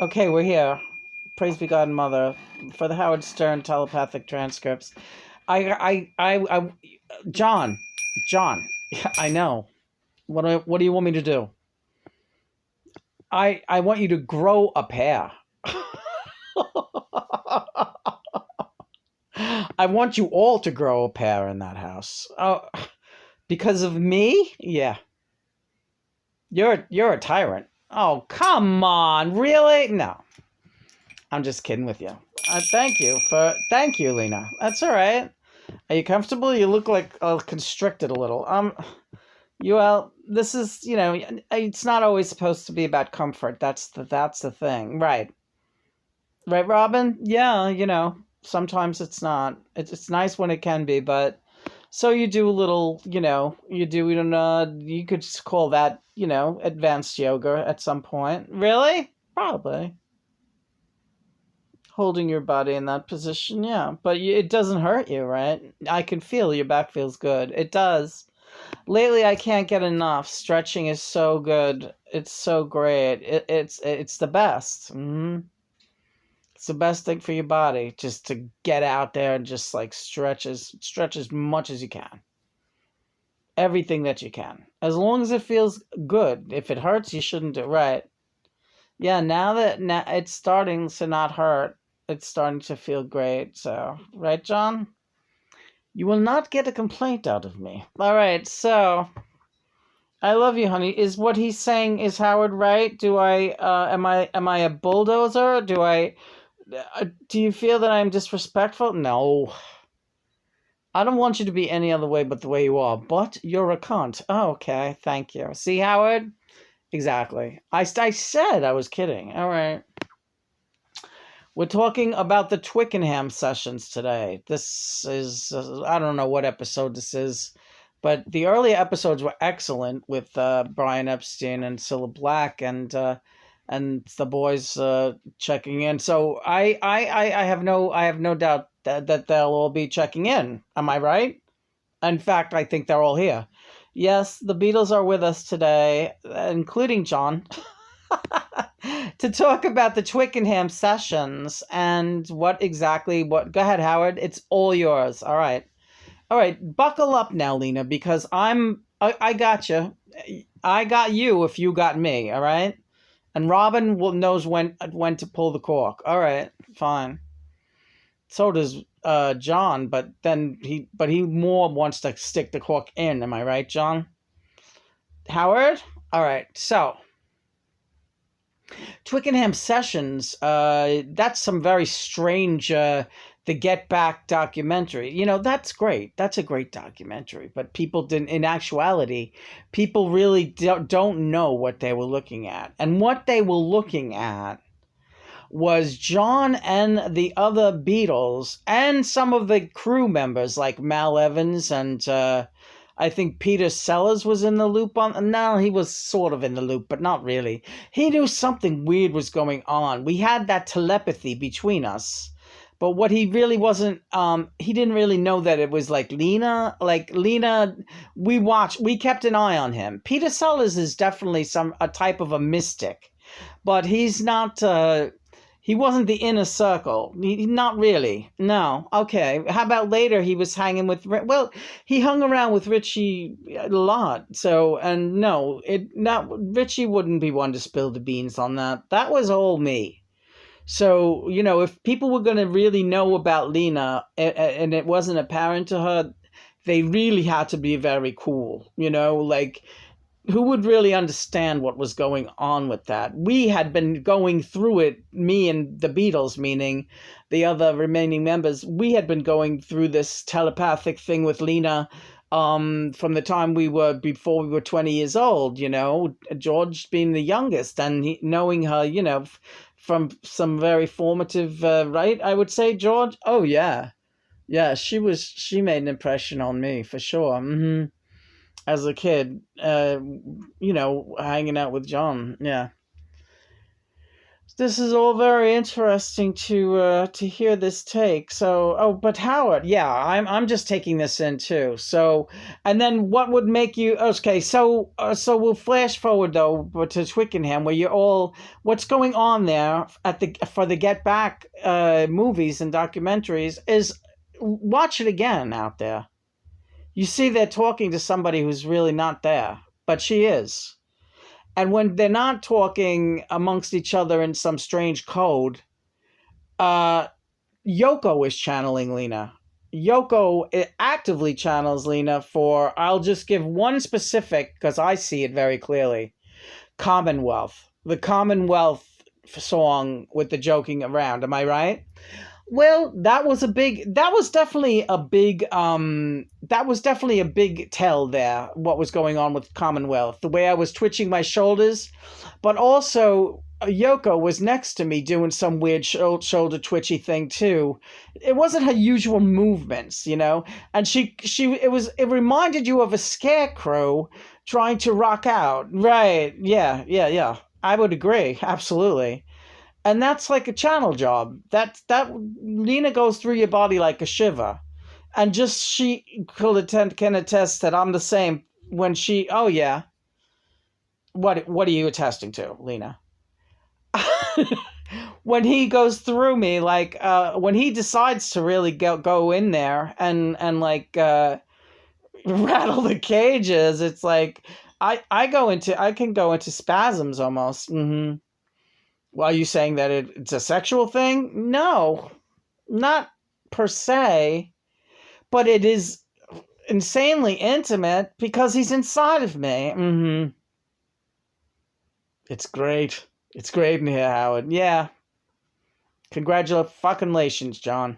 Okay, we're here. Praise be God and Mother for the Howard Stern telepathic transcripts. I John, John. I know. What do you want me to do? I want you to grow a pair. I want you all to grow a pair in that house. Oh, because of me? Yeah. You're a tyrant. Oh, come on. Really? No. I'm just kidding with you. Thank you, Lena. That's all right. Are you comfortable? You look like constricted a little. This is, it's not always supposed to be about comfort. That's the thing. Right. Right, Robin? Yeah, sometimes it's not. It's nice when it can be, but so you do a little, you could just call that, advanced yoga at some point. Really? Probably. Holding your body in that position, yeah. But it doesn't hurt you, right? I can feel your back feels good. It does. Lately, I can't get enough. Stretching is so good. It's so great. It's the best. It's the best thing for your body, just to get out there and just like stretch as much as you can. Everything that you can, as long as it feels good. If it hurts, you shouldn't do it. Right. Yeah. Now it's starting to not hurt. It's starting to feel great. So, right, John? You will not get a complaint out of me. All right. So, I love you, honey. Is what he's saying, is Howard right? Am I a bulldozer? Do you feel that I'm disrespectful? No. I don't want you to be any other way but the way you are, but you're a cunt. Oh, okay, thank you. See, Howard? Exactly. I said I was kidding. All right. We're talking about the Twickenham sessions today. This is, I don't know what episode this is, but the earlier episodes were excellent with Brian Epstein and Cilla Black and the boys checking in. So I have no doubt that they'll all be checking in. Am I right? In fact, I think they're all here. Yes, the Beatles are with us today, including John, to talk about the Twickenham sessions and what. Go ahead, Howard. It's all yours. All right. All right. Buckle up now, Lena, because I got you. I got you if you got me. All right. And Robin knows when to pull the cork. All right. Fine. So does John, but he more wants to stick the cork in. Am I right, John? Howard? All right. So, Twickenham Sessions, that's some very strange, the Get Back documentary. That's great. That's a great documentary. But people didn't, in actuality, people really don't know what they were looking at. And what they were looking at was John and the other Beatles and some of the crew members like Mal Evans and I think Peter Sellers was in the loop on. No, he was sort of in the loop, but not really. He knew something weird was going on. We had that telepathy between us. But what he really wasn't, he didn't really know that it was like Lena. Like Lena, we kept an eye on him. Peter Sellers is definitely a type of a mystic, but he's not, he wasn't the inner circle. Not really. No. Okay. How about later he was hanging with... Well, he hung around with Richie a lot. So, and no, Richie wouldn't be one to spill the beans on that. That was all me. So, if people were going to really know about Lena and it wasn't apparent to her, they really had to be very cool. Like... Who would really understand what was going on with that? We had been going through it, me and the Beatles, meaning the other remaining members, we had been going through this telepathic thing with Lena from the time before we were 20 years old, George being the youngest and knowing her, from some very formative, right, I would say, George? Oh, yeah. Yeah, she made an impression on me, for sure. Mm-hmm. As a kid, hanging out with John. Yeah. This is all very interesting to hear this take. So, oh, but Howard, yeah, I'm just taking this in too. So, and then what would make you okay? So we'll flash forward though to Twickenham, where you're all what's going on there at the for the Get Back movies and documentaries is watch it again out there. You see, they're talking to somebody who's really not there, but she is. And when they're not talking amongst each other in some strange code, uh, Yoko is channeling Lena. Yoko actively channels Lena for, I'll just give one specific, because I see it very clearly, Commonwealth. The Commonwealth song with the joking around. Am I right? Well, that was definitely a big tell there, what was going on with Commonwealth. The way I was twitching my shoulders, but also Yoko was next to me doing some weird shoulder twitchy thing too. It wasn't her usual movements, you know, and it reminded you of a scarecrow trying to rock out. Right. Yeah, yeah, yeah. I would agree. Absolutely. And that's like a channel job. That Lena goes through your body like a shiver, and just she can attest that I'm the same. When she, oh yeah, what are you attesting to, Lena? When he goes through me, like when he decides to really go in there and like rattle the cages, it's like I can go into spasms almost. Mm-hmm. Well, are you saying that it's a sexual thing? No, not per se, but it is insanely intimate because he's inside of me. Mm-hmm. It's great. It's great in here, Howard. Yeah. Congratulations, John.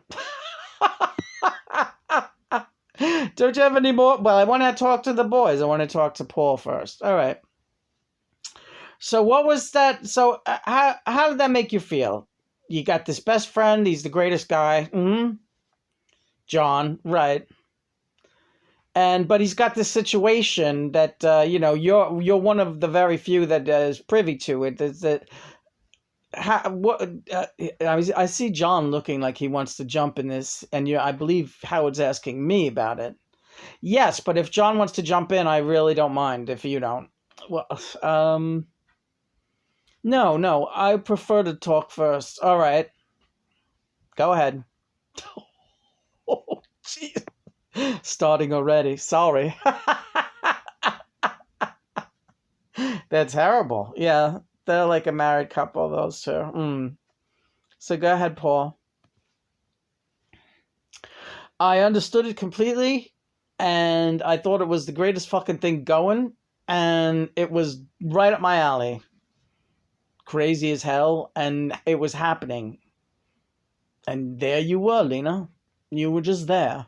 Don't you have any more? Well, I want to talk to the boys. I want to talk to Paul first. All right. So what was that? So how did that make you feel? You got this best friend. He's the greatest guy. Mm-hmm. John, right? But he's got this situation that you're one of the very few that is privy to it. Is that what I see John looking like he wants to jump in this, and I believe Howard's asking me about it. Yes, but if John wants to jump in, I really don't mind if you don't. Well, no, I prefer to talk first. All right, go ahead. Oh, jeez. Starting already. Sorry. That's terrible. Yeah, they're like a married couple, those two. So go ahead, Paul. I understood it completely, and I thought it was the greatest fucking thing going, and it was right up my alley. Crazy as hell, and it was happening. And there you were, Lena. You were just there.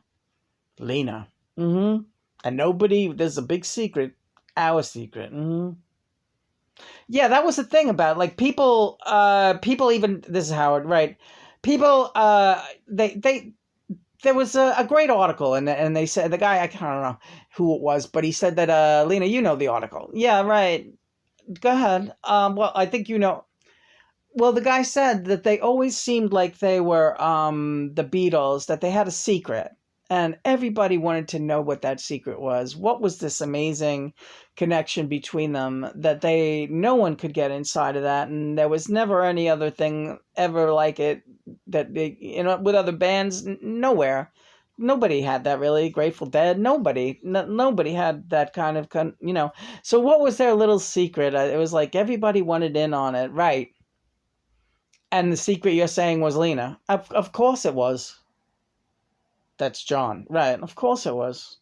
Lena. Mm-hmm. And there's a big secret. Our secret. Mm-hmm. Yeah, that was the thing about like people even this is Howard, right? People they there was a great article and they said the guy I don't know who it was, but he said that Lena, you know the article. Yeah, right. Go ahead. Well, I think you know. Well, the guy said that they always seemed like they were the Beatles, that they had a secret. And everybody wanted to know what that secret was. What was this amazing connection between them that no one could get inside of that, and there was never any other thing ever like it that they, with other bands nowhere. Nobody had that really. Grateful Dead, nobody had that kind of So what was their little secret? It was like everybody wanted in on it, right? And the secret you're saying was Lena. Of course it was. That's John. Right. Of course it was.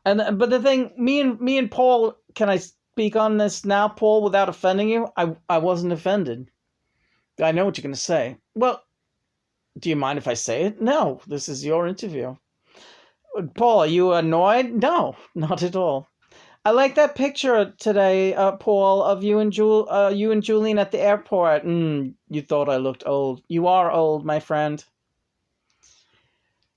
But the thing, me and Paul, can I speak on this now, Paul, without offending you? I wasn't offended. I know what you're going to say. Well, do you mind if I say it? No, this is your interview. Paul, are you annoyed? No, not at all. I like that picture today, Paul, of you and Julian at the airport. You thought I looked old. You are old, my friend.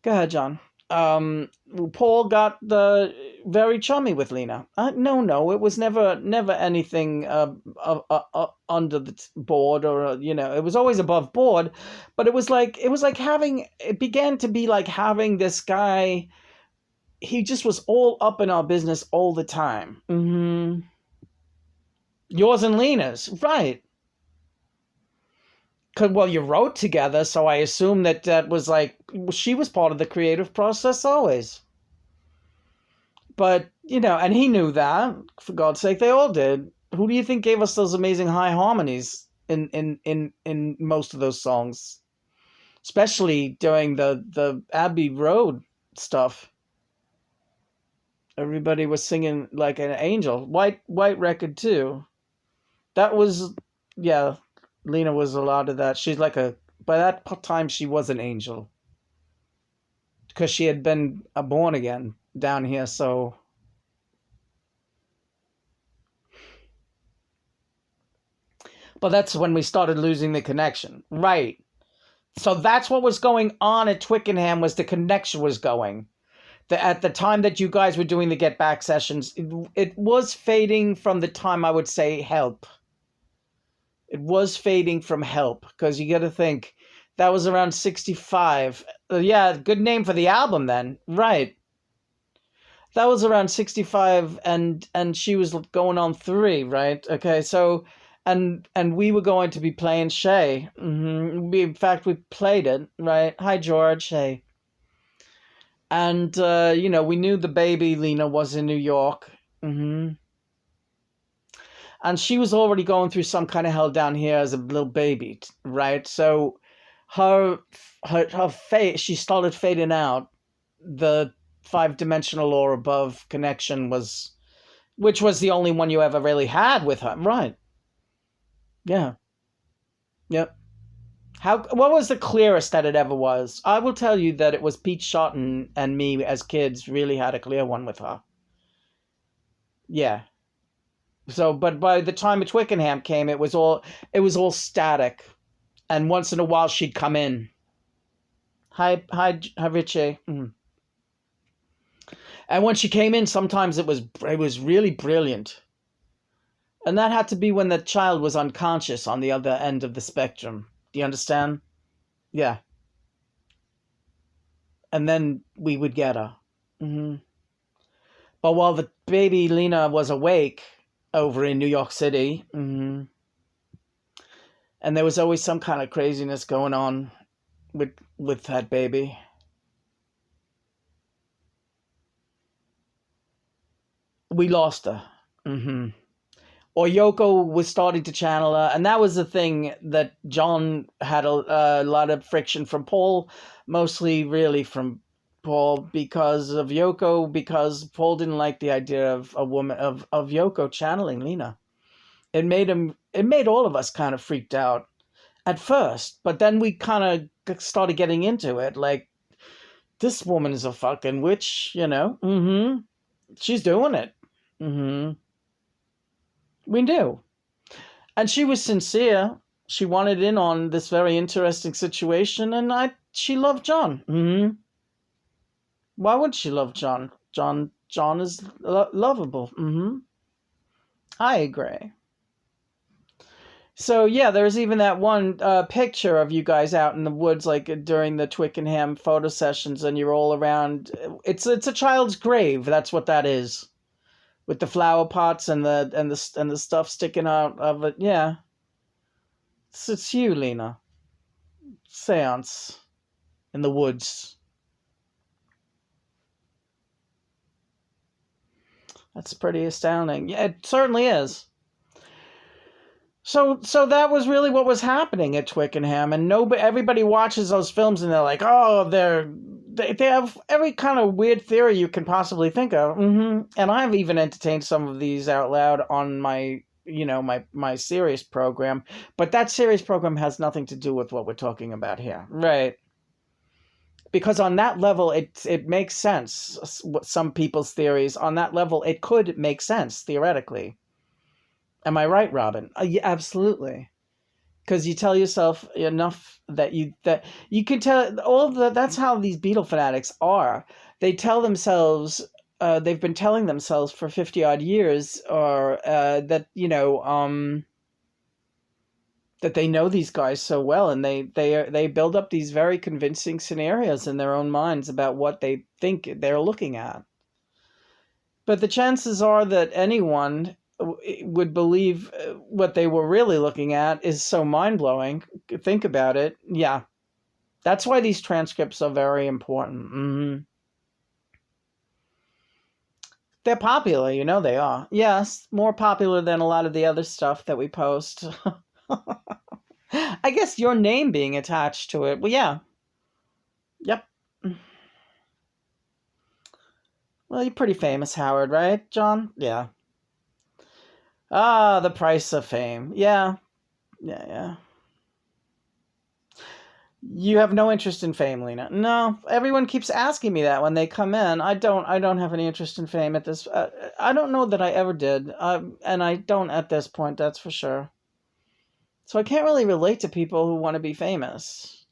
Go ahead, John. Paul got very chummy with Lena. No, it was never anything under the board, or it was always above board, but it was like it began to be like having this guy. He just was all up in our business all the time. Yours and Lena's, right? Well, you wrote together, so I assume that was like she was part of the creative process always. But and he knew that. For God's sake, they all did. Who do you think gave us those amazing high harmonies in most of those songs, especially during the Abbey Road stuff? Everybody was singing like an angel. White record too. That was, yeah. Lena was a lot of that. She's like by that time she was an angel. Because she had been born again down here, so. But that's when we started losing the connection. Right. So that's what was going on at Twickenham, was the connection was going. At the time that you guys were doing the Get Back sessions, it was fading from the time, I would say, Help. It was fading from Help, because you got to think that was around 65. Yeah, good name for the album then. Right. That was around 65, and she was going on 3, right? Okay, so and we were going to be playing Shay. In fact, we played it, right? Hi, George. Hey. And we knew the baby Lena was in New York. And she was already going through some kind of hell down here as a little baby, right? So her fate, she started fading out. The 5-dimensional or above connection which was the only one you ever really had with her, right? Yeah. Yep. What was the clearest that it ever was? I will tell you that it was Pete Shotton and me as kids really had a clear one with her. Yeah. So, but by the time Twickenham came, it was all static, and once in a while she'd come in. Hi, Richie. And when she came in, sometimes it was really brilliant, and that had to be when the child was unconscious on the other end of the spectrum. Do you understand? Yeah. And then we would get her. But while the baby Lena was awake over in New York City, and there was always some kind of craziness going on with that baby. We lost her. Or Yoko was starting to channel her, and that was the thing that John had a lot of friction from Paul, mostly really from Paul because of Yoko, because Paul didn't like the idea of a woman of Yoko channeling Lena. It made all of us kind of freaked out at first, but then we kind of started getting into it. Like, this woman is a fucking witch, She's doing it. We knew. And she was sincere. She wanted in on this very interesting situation, and she loved John. Why would she love John? John is lovable. I agree. So yeah, there's even that one picture of you guys out in the woods, like during the Twickenham photo sessions, and you're all around. It's a child's grave. That's what that is, with the flower pots and the stuff sticking out of it. Yeah, it's you, Lena. Seance in the woods. That's pretty astounding. Yeah, it certainly is. So that was really what was happening at Twickenham, and everybody watches those films and they're like, oh, they have every kind of weird theory you can possibly think of. And I've even entertained some of these out loud on my my series program, but that series program has nothing to do with what we're talking about here, right? Because on that level, it makes sense. Some people's theories on that level, it could make sense theoretically. Am I right, Robin? Yeah, absolutely. because you tell yourself enough that you can tell that's how these Beatle fanatics are. They tell themselves they've been telling themselves for 50 odd years, or that that they know these guys so well, and they build up these very convincing scenarios in their own minds about what they think they're looking at. But the chances are that anyone would believe what they were really looking at is so mind-blowing. Think about it. Yeah. That's why these transcripts are very important. Mm-hmm. They're popular, they are. Yes, more popular than a lot of the other stuff that we post. I guess your name being attached to it. Well, yeah. Yep. Well, you're pretty famous, Howard, right, John? Yeah. Ah, the price of fame. Yeah. Yeah. You have no interest in fame, Lena. No, everyone keeps asking me that when they come in. I don't have any interest in fame at this. I don't know that I ever did, and I don't at this point. That's for sure. So I can't really relate to people who want to be famous.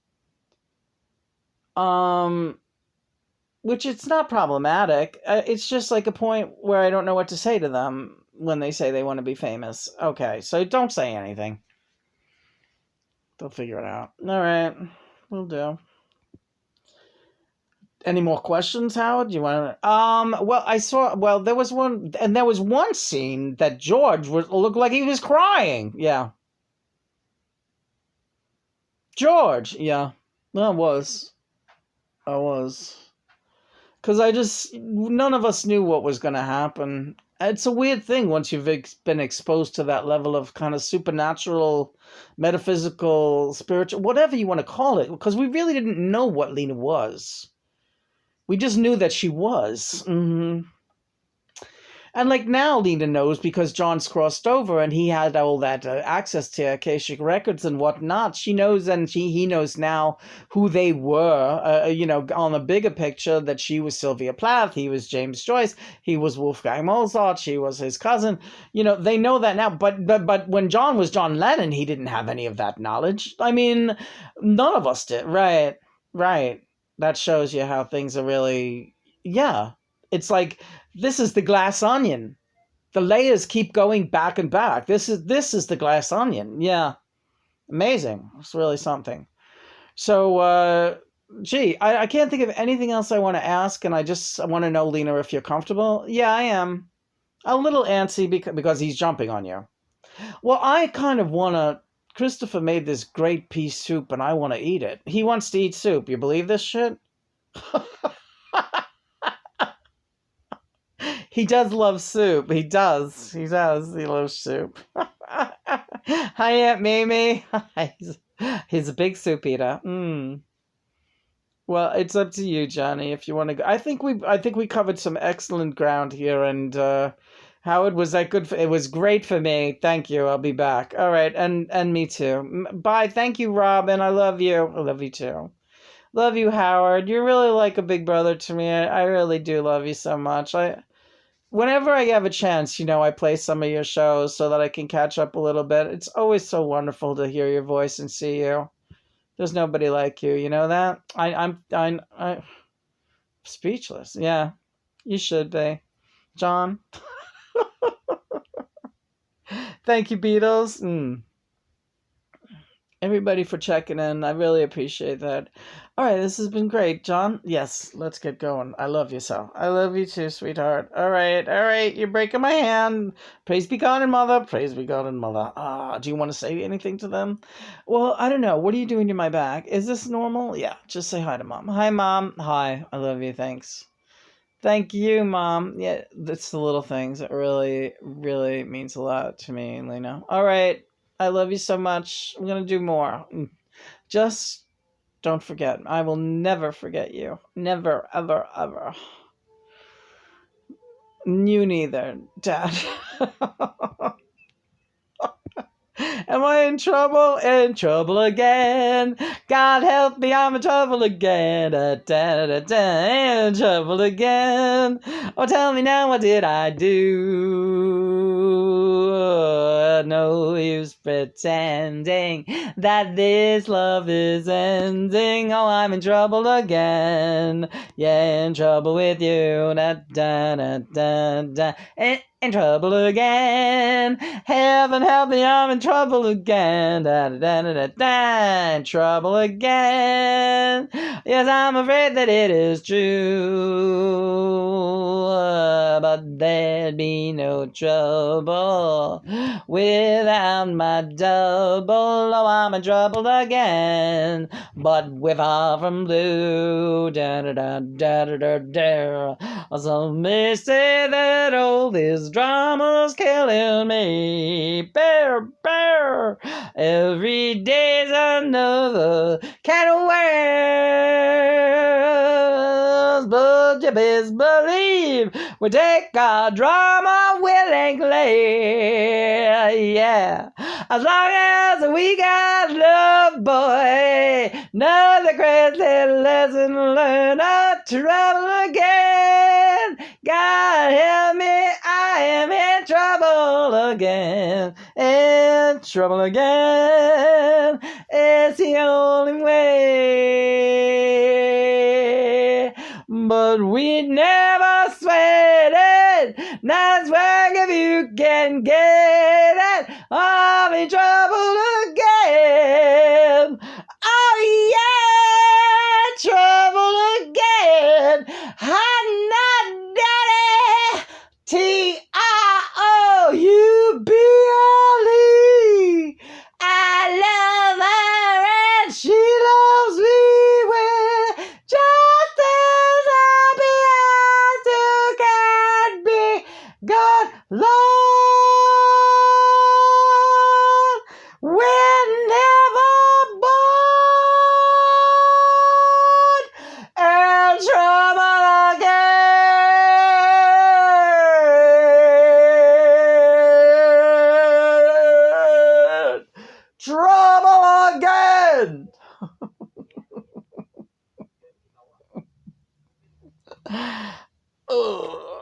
Which it's not problematic. It's just like a point where I don't know what to say to them when they say they want to be famous. Okay, so don't say anything. They'll figure it out. All right, we'll do. Any more questions, Howard? You want to? Well, I saw. Well, there was one scene that George looked like he was crying. Yeah. George. Yeah. Well, I was. Because none of us knew what was going to happen. It's a weird thing once you've been exposed to that level of kind of supernatural, metaphysical, spiritual, whatever you want to call it, because we really didn't know what Lena was. We just knew that she was. Mm-hmm. And like now Lena knows because John's crossed over and he had all that access to Akashic records and whatnot. She knows, and he knows now who they were, on the bigger picture, that she was Sylvia Plath, he was James Joyce, he was Wolfgang Mozart, she was his cousin. They know that now. But when John was John Lennon, he didn't have any of that knowledge. I mean, none of us did. Right. That shows you how things are really, yeah. It's like, this is the glass onion. The layers keep going back and back. This is the glass onion. Yeah. Amazing. It's really something. So, I can't think of anything else I want to ask, and I want to know, Lena, if you're comfortable. Yeah, I am. A little antsy because he's jumping on you. Well, I kind of want to... Christopher made this great pea soup, and I want to eat it. He wants to eat soup. You believe this shit? He does love soup. He does. He loves soup. Hi, Aunt Mimi. He's a big soup eater. Well, it's up to you, Johnny, if you want to go. I think we covered some excellent ground here, and Howard, was that good? It was great for me. Thank you. I'll be back. All right, and me too. Bye. Thank you, Robin. I love you. I love you too. Love you, Howard. You're really like a big brother to me. I really do love you so much. Whenever I have a chance, I play some of your shows so that I can catch up a little bit. It's always so wonderful to hear your voice and see you. There's nobody like you, you know that? I'm speechless. Yeah, you should be. John? Thank you, Beatles. Everybody for checking in. I really appreciate that. All right, this has been great, John. Yes, let's get going. I love you so. I love you too, sweetheart. All right. You're breaking my hand. Praise be God and Mother. Praise be God and Mother. Do you want to say anything to them? Well, I don't know. What are you doing to my back? Is this normal? Yeah, just say hi to Mom. Hi, Mom. Hi. I love you. Thanks. Thank you, Mom. Yeah, that's the little things. It really, really means a lot to me, Lena. All right. I love you so much. I'm going to do more. Just don't forget. I will never forget you. Never, ever, ever. You neither, Dad. Am I in trouble? In trouble again. God help me, I'm in trouble again. In trouble again. Oh, tell me now, what did I do? no use pretending that this love is ending. Oh, I'm in trouble again. Yeah, in trouble with you. Da, da, da, da, da. In trouble again. Heaven help me, I'm in trouble again. Da, da, da, da, da. In trouble again. Yes, I'm afraid that it is true. But there'd be no trouble without my double. Oh, I'm in trouble again. But we're far from blue. Da da da da da da da. Some may say that all this drama's killing me. Bear, bear. Every day's another can of worms. But you best believe we take our drama willingly. Yeah. As long as we got love, boy. Another crazy lesson learned. Trouble again. God help me, I am in trouble again. In trouble again. It's the only way. But we never sweat it. Nice work if you can get it. I'm in trouble again.